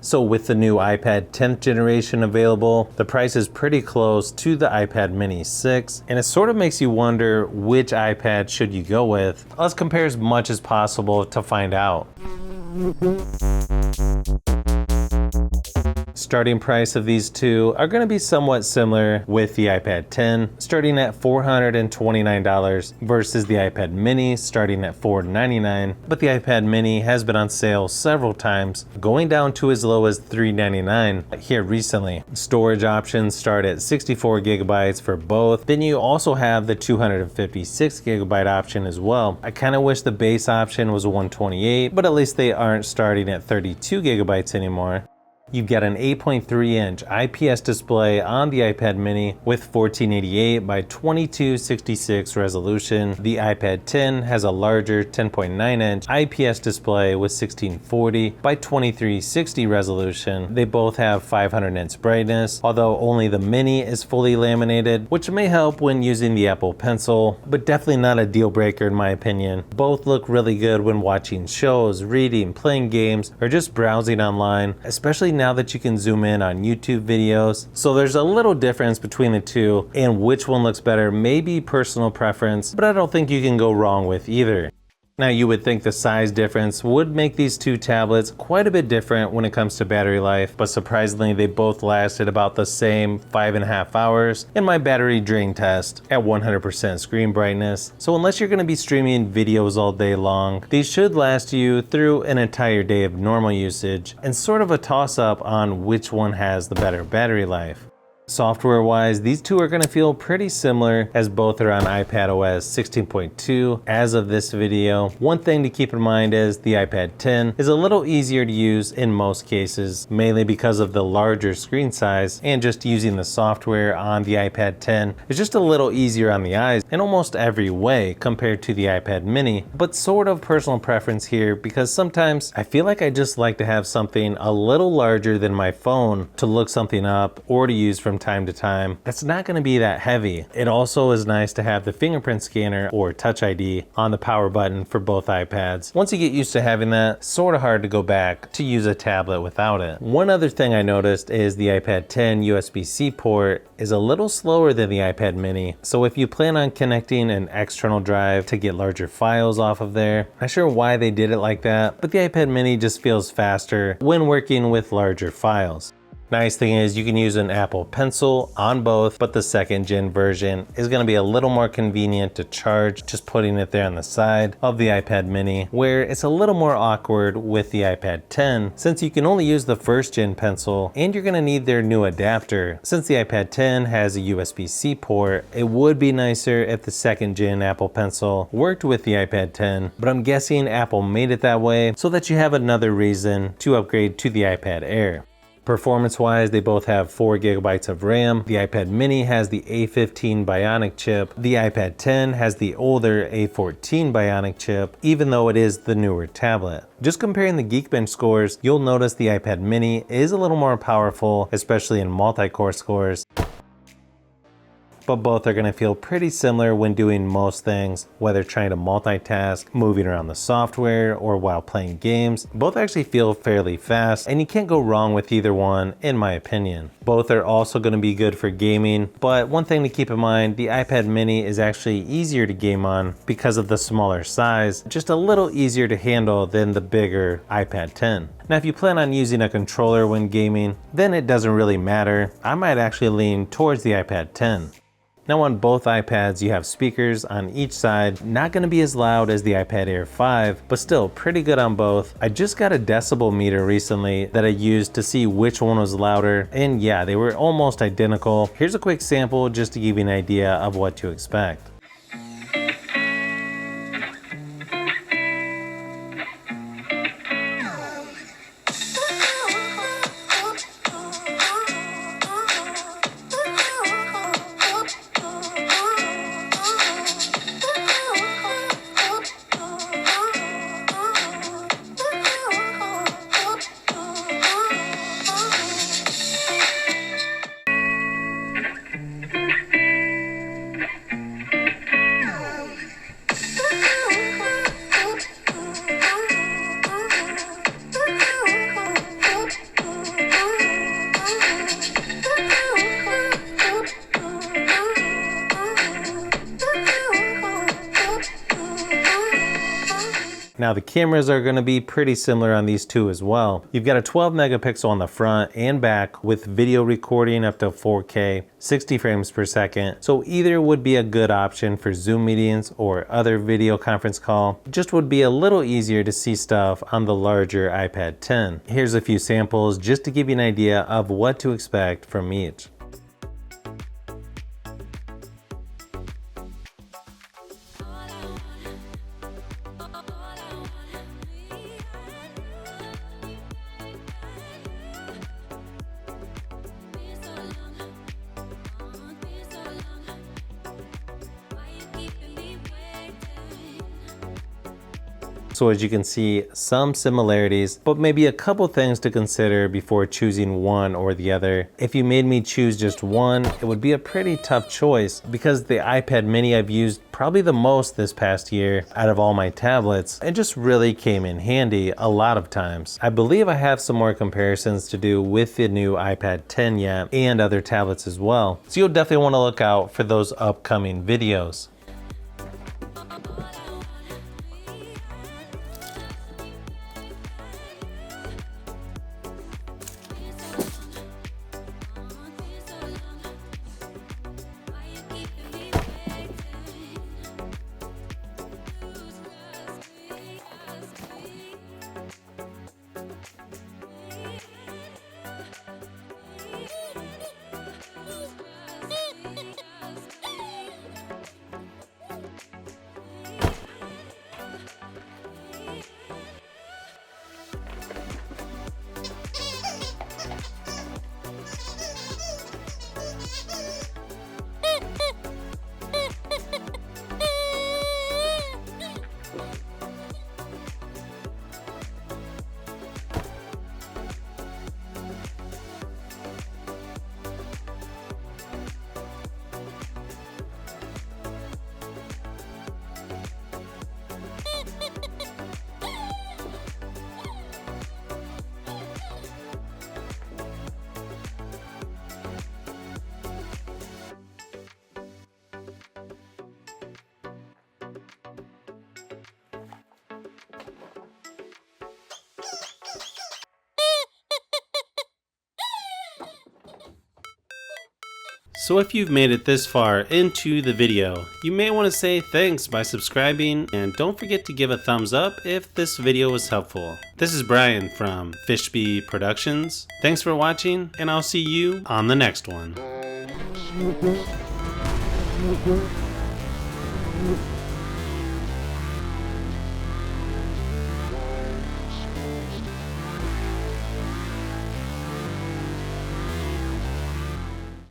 So with the new iPad 10th generation available, the price is pretty close to the iPad mini 6, and it sort of makes you wonder which iPad should you go with. Let's compare as much as possible to find out. Starting price of these two are going to be somewhat similar, with the iPad 10 starting at $429 versus the iPad mini starting at $499, but the iPad mini has been on sale several times, going down to as low as $399 here recently. Storage options start at 64 gigabytes for both. Then you also have the 256 gigabyte option as well. I kind of wish the base option was 128, but at least they aren't starting at 32 gigabytes anymore. You've got an 8.3-inch IPS display on the iPad mini with 1488 by 2266 resolution. The iPad 10 has a larger 10.9-inch IPS display with 1640 by 2360 resolution. They both have 500 nits brightness, although only the mini is fully laminated, which may help when using the Apple Pencil, but definitely not a deal breaker in my opinion. Both look really good when watching shows, reading, playing games, or just browsing online, especially now that you can zoom in on YouTube videos. So there's a little difference between the two, and which one looks better may be personal preference, but I don't think you can go wrong with either. Now you would think the size difference would make these two tablets quite a bit different when it comes to battery life, but surprisingly they both lasted about the same 5.5 hours in my battery drain test at 100% screen brightness. So unless you're going to be streaming videos all day long, these should last you through an entire day of normal usage, and sort of a toss up on which one has the better battery life. Software wise, these two are going to feel pretty similar as both are on iPadOS 16.2 as of this video. One thing to keep in mind is the iPad 10 is a little easier to use in most cases, mainly because of the larger screen size, and just using the software on the iPad 10 is just a little easier on the eyes in almost every way compared to the iPad mini, but sort of personal preference here, because sometimes I feel like I just like to have something a little larger than my phone to look something up or to use from time to time that's not going to be that heavy. It also is nice to have the fingerprint scanner or Touch ID on the power button for both iPads. Once you get used to having that, sort of hard to go back to use a tablet without it. One other thing I noticed is the iPad 10 USB-C port is a little slower than the iPad mini, so if you plan on connecting an external drive to get larger files off of there, not sure why they did it like that, but the iPad mini just feels faster when working with larger files. Nice thing is you can use an Apple Pencil on both, but the second gen version is going to be a little more convenient to charge, just putting it there on the side of the iPad mini, where it's a little more awkward with the iPad 10 since you can only use the first gen pencil, and you're going to need their new adapter. Since the iPad 10 has a USB-C port, it would be nicer if the second gen Apple Pencil worked with the iPad 10, but I'm guessing Apple made it that way so that you have another reason to upgrade to the iPad Air. Performance-wise, they both have 4 gigabytes of RAM. The iPad mini has the A15 Bionic chip. The iPad 10 has the older A14 Bionic chip, even though it is the newer tablet. Just comparing the Geekbench scores, you'll notice the iPad mini is a little more powerful, especially in multi-core scores. But both are going to feel pretty similar when doing most things, whether trying to multitask, moving around the software, or while playing games. Both actually feel fairly fast, and you can't go wrong with either one, in my opinion. Both are also going to be good for gaming, but one thing to keep in mind, the iPad mini is actually easier to game on because of the smaller size, just a little easier to handle than the bigger iPad 10. Now, if you plan on using a controller when gaming, then it doesn't really matter. I might actually lean towards the iPad 10. Now on both iPads you have speakers on each side, not going to be as loud as the iPad Air 5, but still pretty good on both. I just got a decibel meter recently that I used to see which one was louder, and yeah, they were almost identical. Here's a quick sample just to give you an idea of what to expect. Now the cameras are going to be pretty similar on these two as well. You've got a 12 megapixel on the front and back with video recording up to 4K, 60 frames per second. So either would be a good option for Zoom meetings or other video conference call. Just would be a little easier to see stuff on the larger iPad 10. Here's a few samples just to give you an idea of what to expect from each. So as you can see, some similarities, but maybe a couple things to consider before choosing one or the other. If you made me choose just one, it would be a pretty tough choice because the iPad mini I've used probably the most this past year out of all my tablets. It just really came in handy a lot of times. I believe I have some more comparisons to do with the new iPad 10 yet and other tablets as well. So you'll definitely want to look out for those upcoming videos. So if you've made it this far into the video, you may want to say thanks by subscribing, and don't forget to give a thumbs up if this video was helpful. This is Brian from Fishbee Productions. Thanks for watching, and I'll see you on the next one.